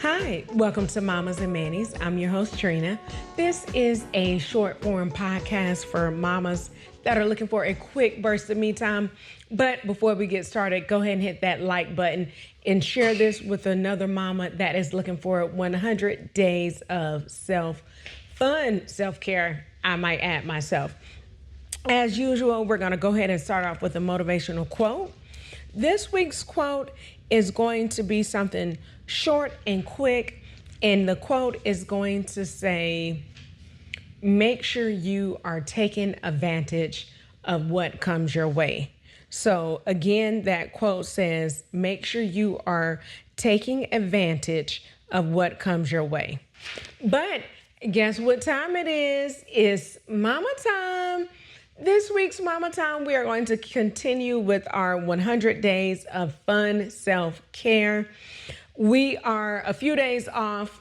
Hi, welcome to Mommas and Mannies. I'm your host, Trina. This is a short form podcast for mamas that are looking for a quick burst of me time. But before we get started, go ahead and hit that like button and share this with another mama that is looking for 100 days of fun self-care, I might add myself. As usual, we're going to go ahead and start off with a motivational quote. This week's quote is going to be something short and quick, and the quote is going to say, make sure you are taking advantage of what comes your way. So again, that quote says, make sure you are taking advantage of what comes your way. But guess what time it is? It's mama time. This week's Mama Time, we are going to continue with our 100 days of fun self-care. We are a few days off,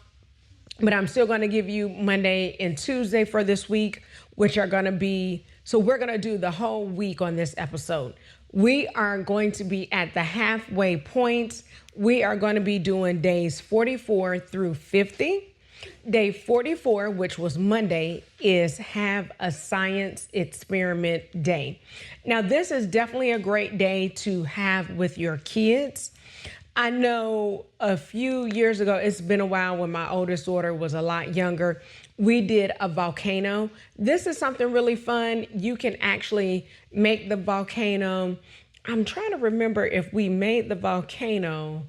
but I'm still going to give you Monday and Tuesday for this week, which are going to be, so we're going to do the whole week on this episode. We are going to be at the halfway point. We are going to be doing days 44 through 50. Day 44, which was Monday, is have a science experiment day. Now, this is definitely a great day to have with your kids. I know a few years ago, it's been a while when my oldest daughter was a lot younger, we did a volcano. This is something really fun. You can actually make the volcano. I'm trying to remember if we made the volcano.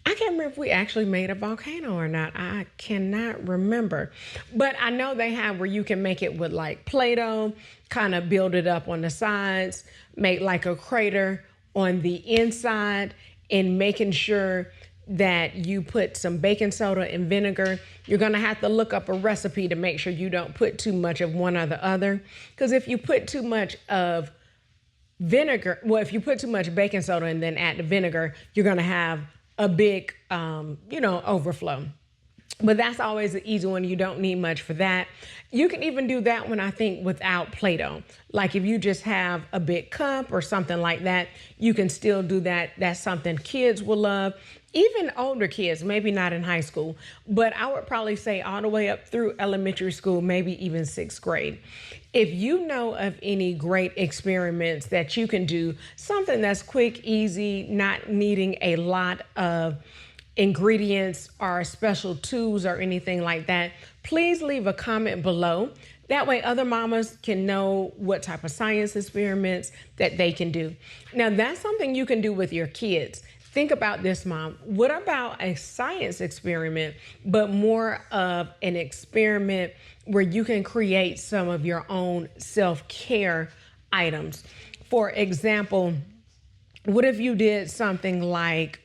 I can't remember if we actually made a volcano or not. I cannot remember. But I know they have where you can make it with like Play-Doh, kind of build it up on the sides, make like a crater on the inside, and making sure that you put some baking soda and vinegar. You're going to have to look up a recipe to make sure you don't put too much of one or the other. Because if you put too much of vinegar, well, if you put too much baking soda and then add the vinegar, you're going to have a big, overflow. But that's always an easy one. You don't need much for that. You can even do that one, I think, without Play-Doh. Like if you just have a big cup or something like that, you can still do that. That's something kids will love. Even older kids, maybe not in high school, but I would probably say all the way up through elementary school, maybe even sixth grade. If you know of any great experiments that you can do, something that's quick, easy, not needing a lot of ingredients or special tools or anything like that, please leave a comment below. That way other mamas can know what type of science experiments that they can do. Now that's something you can do with your kids. Think about this, Mom. What about a science experiment, but more of an experiment where you can create some of your own self-care items? For example, what if you did something like,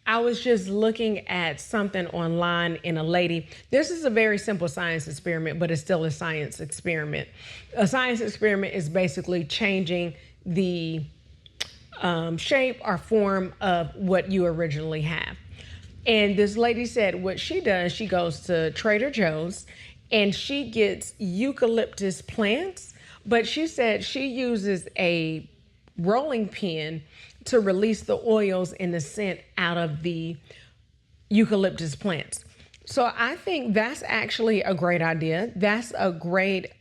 I was just looking at something online in a lady. This is a very simple science experiment, but it's still a science experiment. A science experiment is basically changing the shape or form of what you originally have. And this lady said what she does, she goes to Trader Joe's and she gets eucalyptus plants, but she said she uses a rolling pin to release the oils and the scent out of the eucalyptus plants. So I think that's actually a great idea. That's a great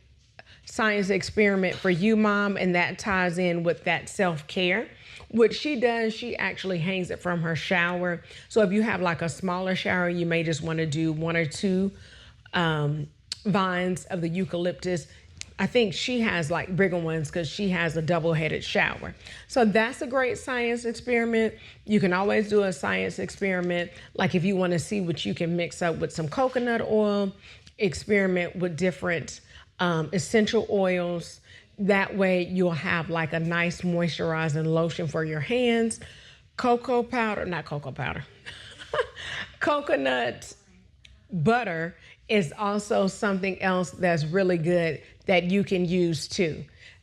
science experiment for you, Mom, and that ties in with that self-care. What she does, she actually hangs it from her shower. So if you have like a smaller shower, you may just want to do one or two vines of the eucalyptus. I think she has like bigger ones because she has a double-headed shower. So that's a great science experiment. You can always do a science experiment. Like if you want to see what you can mix up with some coconut oil, experiment with different essential oils. That way you'll have like a nice moisturizing lotion for your hands. Coconut butter is also something else that's really good that you can use too.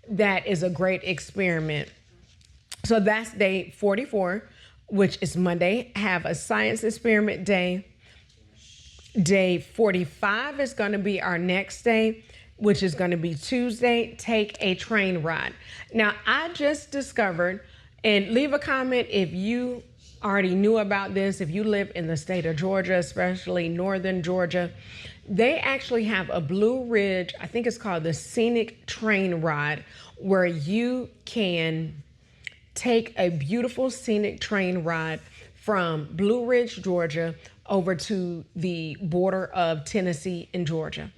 That is a great experiment. So that's day 44, which is Monday. Have a science experiment day. Day 45 is going to be our next day, which is going to be Tuesday. Take a train ride. Now, I just discovered, and leave a comment if you already knew about this, if you live in the state of Georgia, especially northern Georgia, they actually have a Blue Ridge, I think it's called the Scenic Train Ride, where you can take a beautiful scenic train ride from Blue Ridge, Georgia, over to the border of Tennessee and Georgia.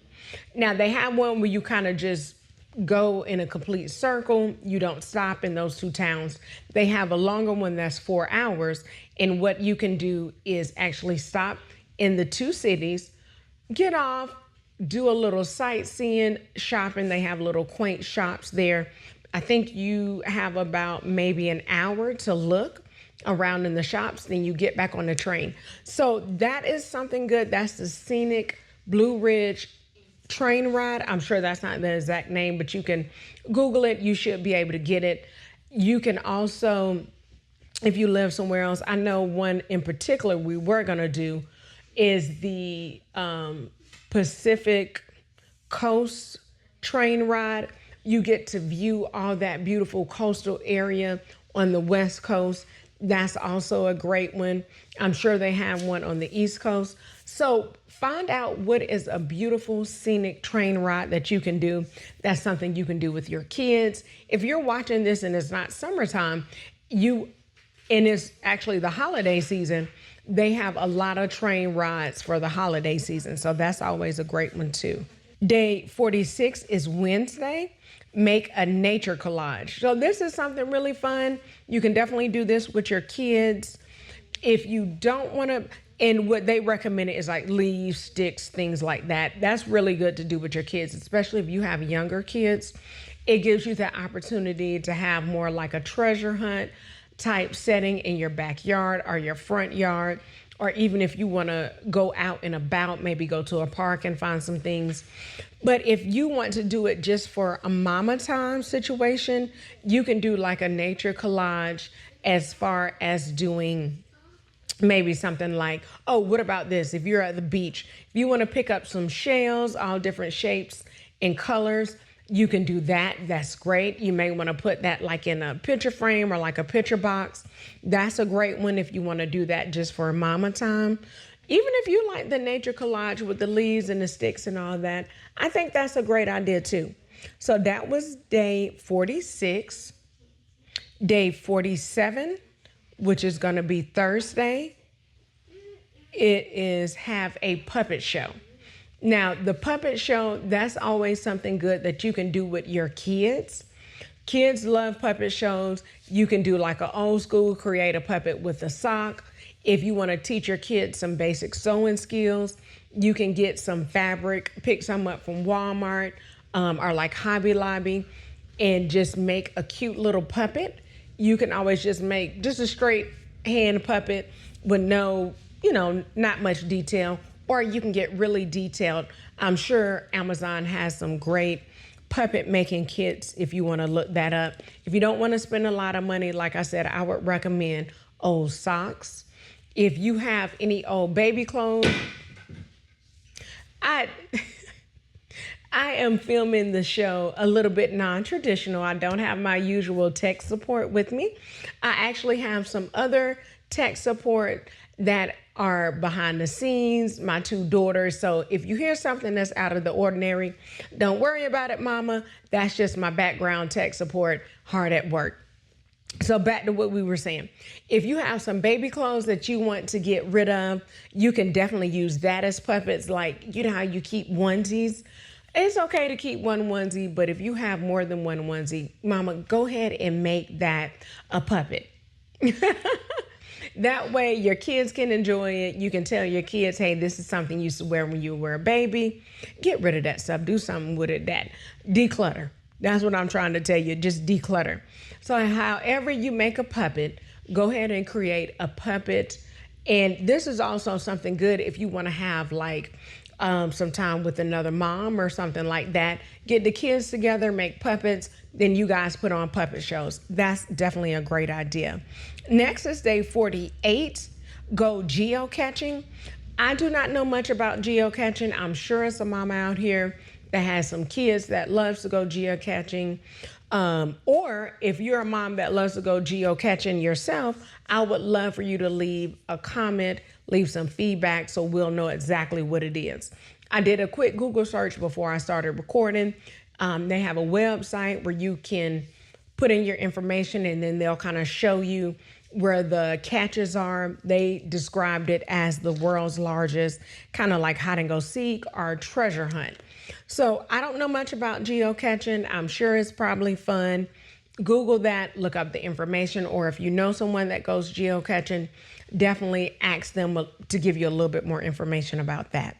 Now, they have one where you kind of just go in a complete circle. You don't stop in those two towns. They have a longer one that's 4 hours. And what you can do is actually stop in the two cities, get off, do a little sightseeing, shopping. They have little quaint shops there. I think you have about maybe an hour to look around in the shops, then you get back on the train. So that is something good. That's the Scenic Blue Ridge Train Ride. I'm sure that's not the exact name, but you can Google it. You should be able to get it. You can also, if you live somewhere else, I know one in particular we were going to do is the Pacific Coast Train Ride. You get to view all that beautiful coastal area on the West Coast. That's also a great one. I'm sure they have one on the East Coast. So find out what is a beautiful scenic train ride that you can do. That's something you can do with your kids. If you're watching this and it's not summertime, and it's actually the holiday season, they have a lot of train rides for the holiday season. So that's always a great one too. Day 46 is Wednesday. Make a nature collage. So this is something really fun. You can definitely do this with your kids. If you don't want to, and what they recommend is like leaves, sticks, things like that. That's really good to do with your kids, especially if you have younger kids. It gives you the opportunity to have more like a treasure hunt type setting in your backyard or your front yard. Or even if you want to go out and about, maybe go to a park and find some things. But if you want to do it just for a mama time situation, you can do like a nature collage as far as doing maybe something like, oh, what about this? If you're at the beach, if you want to pick up some shells, all different shapes and colors, you can do that. That's great. You may want to put that like in a picture frame or like a picture box. That's a great one if you want to do that just for mama time. Even if you like the nature collage with the leaves and the sticks and all that, I think that's a great idea too. So that was day 46. Day 47, which is going to be Thursday, it is have a puppet show. Now, the puppet show, that's always something good that you can do with your kids. Kids love puppet shows. You can do like an old school, create a puppet with a sock. If you want to teach your kids some basic sewing skills, you can get some fabric, pick some up from Walmart or like Hobby Lobby and just make a cute little puppet. You can always just make just a straight hand puppet with no, not much detail. Or you can get really detailed. I'm sure Amazon has some great puppet making kits if you want to look that up. If you don't want to spend a lot of money, like I said, I would recommend old socks. If you have any old baby clothes, I am filming the show a little bit non-traditional. I don't have my usual tech support with me. I actually have some other tech support that are behind the scenes, my two daughters. So if you hear something that's out of the ordinary, don't worry about it, mama. That's just my background tech support, hard at work. So back to what we were saying. If you have some baby clothes that you want to get rid of, you can definitely use that as puppets. Like, you know how you keep onesies? It's okay to keep one onesie, but if you have more than one onesie, mama, go ahead and make that a puppet. That way your kids can enjoy it. You can tell your kids, hey, this is something you used to wear when you were a baby. Get rid of that stuff. Do something with it. That declutter. That's what I'm trying to tell you. Just declutter. So however you make a puppet, go ahead and create a puppet. And this is also something good if you want to have like some time with another mom or something like that. Get the kids together, make puppets, then you guys put on puppet shows. That's definitely a great idea. Next is day 48, go geocaching. I do not know much about geocaching. I'm sure it's a mama out here that has some kids that loves to go geocaching. Or if you're a mom that loves to go geocaching yourself, I would love for you to leave a comment, leave some feedback so we'll know exactly what it is. I did a quick Google search before I started recording. They have a website where you can put in your information and then they'll kind of show you where the caches are. They described it as the world's largest kind of like hide and go seek or treasure hunt. So I don't know much about geocaching. I'm sure it's probably fun. Google that, look up the information, or if you know someone that goes geocaching, definitely ask them to give you a little bit more information about that.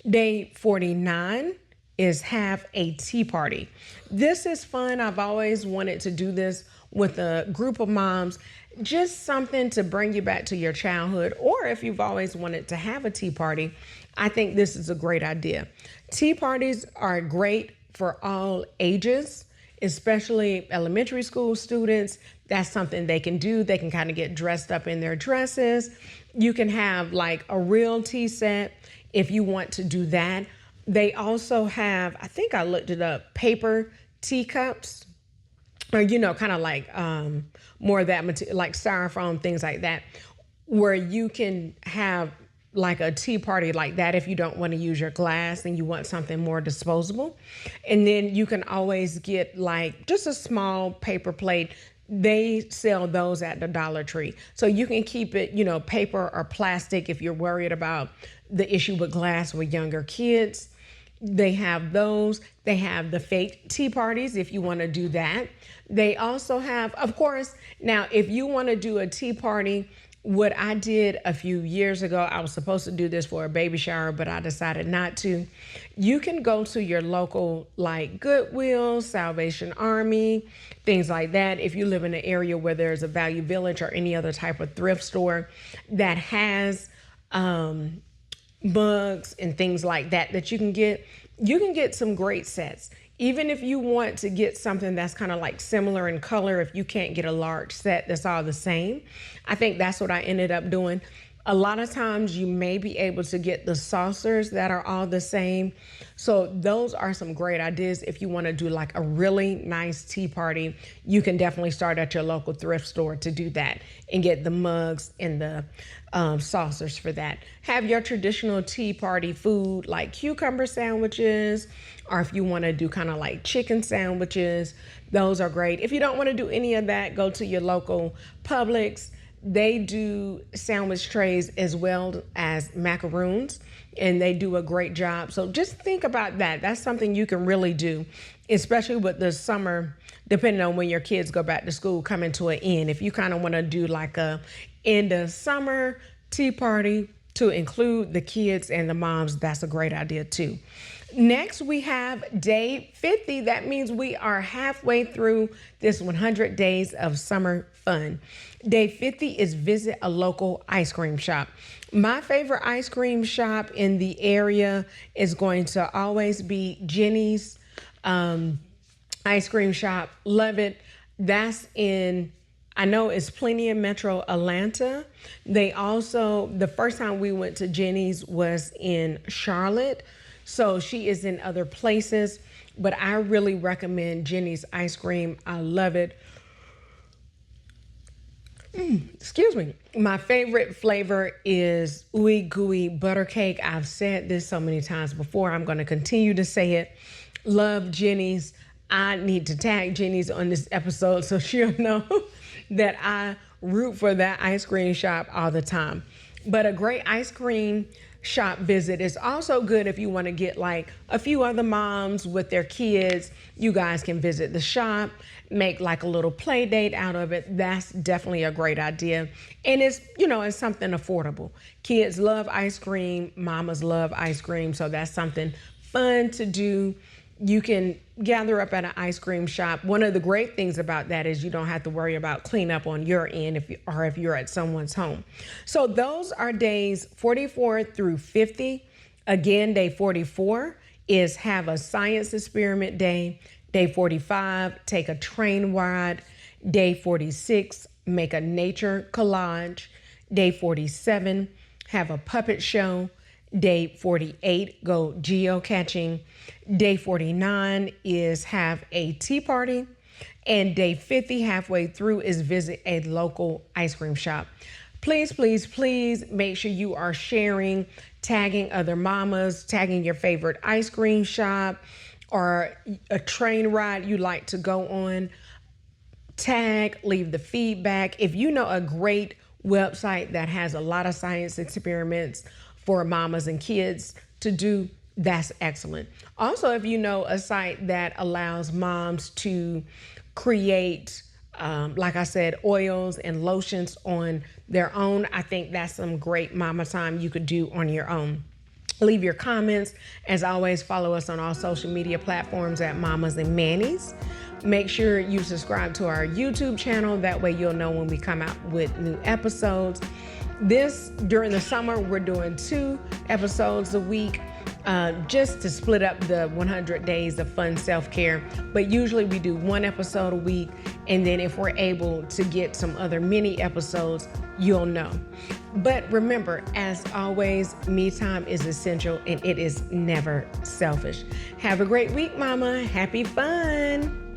Day 49 is have a tea party. This is fun. I've always wanted to do this with a group of moms, just something to bring you back to your childhood, or if you've always wanted to have a tea party, I think this is a great idea. Tea parties are great for all ages, especially elementary school students. That's something they can do. They can kind of get dressed up in their dresses. You can have like a real tea set if you want to do that. They also have, I think I looked it up, paper teacups, or, kind of like more of that material, like styrofoam, things like that, where you can have like a tea party like that if you don't want to use your glass and you want something more disposable. And then you can always get like just a small paper plate. They sell those at the Dollar Tree. So you can keep it, paper or plastic if you're worried about the issue with glass with younger kids. They have those. They have the fake tea parties if you want to do that. They also have, of course, now if you want to do a tea party, what I did a few years ago, I was supposed to do this for a baby shower, but I decided not to. You can go to your local like Goodwill, Salvation Army, things like that. If you live in an area where there's a Value Village or any other type of thrift store that has mugs and things like that you can get some great sets. Even if you want to get something that's kind of like similar in color, if you can't get a large set that's all the same, I think that's what I ended up doing. A lot of times you may be able to get the saucers that are all the same. So those are some great ideas. If you want to do like a really nice tea party, you can definitely start at your local thrift store to do that and get the mugs and the saucers for that. Have your traditional tea party food like cucumber sandwiches, or if you want to do kind of like chicken sandwiches, those are great. If you don't want to do any of that, go to your local Publix. They do sandwich trays as well as macaroons, and they do a great job. So just think about that. That's something you can really do, especially with the summer, depending on when your kids go back to school, coming to an end. If you kind of want to do like a end of summer tea party to include the kids and the moms, that's a great idea too. Next, we have day 50. That means we are halfway through this 100 days of summer fun. Day 50 is visit a local ice cream shop. My favorite ice cream shop in the area is going to always be Jenny's ice cream shop. Love it. That's I know it's plenty in Metro Atlanta. They also, the first time we went to Jenny's was in Charlotte. So she is in other places, but I really recommend Jenny's ice cream. I love it. Excuse me. My favorite flavor is ooey gooey butter cake. I've said this so many times before. I'm going to continue to say it. Love Jenny's. I need to tag Jenny's on this episode so she'll know that I root for that ice cream shop all the time. But a great ice cream shop visit is also good if you want to get like a few other moms with their kids. You guys can visit the shop, make like a little play date out of it. That's definitely a great idea. And it's, it's something affordable. Kids love ice cream. Mamas love ice cream. So that's something fun to do. You can gather up at an ice cream shop. One of the great things about that is you don't have to worry about cleanup on your end if you're at someone's home. So those are days 44 through 50. Again, day 44 is have a science experiment day. Day 45, take a train ride. Day 46, make a nature collage. Day 47, have a puppet show. Day 48, go geocaching. Day 49 is have a tea party. And day 50, halfway through, is visit a local ice cream shop. Please, please, please make sure you are sharing, tagging other mamas, tagging your favorite ice cream shop or a train ride you like to go on. Tag, leave the feedback. If you know a great website that has a lot of science experiments for mamas and kids to do, that's excellent. Also, if you know a site that allows moms to create, like I said, oils and lotions on their own, I think that's some great mama time you could do on your own. Leave your comments. As always, follow us on all social media platforms at Mommas and Mannies. Make sure you subscribe to our YouTube channel. That way you'll know when we come out with new episodes. During the summer, we're doing 2 episodes a week, just to split up the 100 days of fun self-care. But usually we do 1 episode a week. And then if we're able to get some other mini episodes, you'll know. But remember, as always, me time is essential and it is never selfish. Have a great week, mama. Happy fun.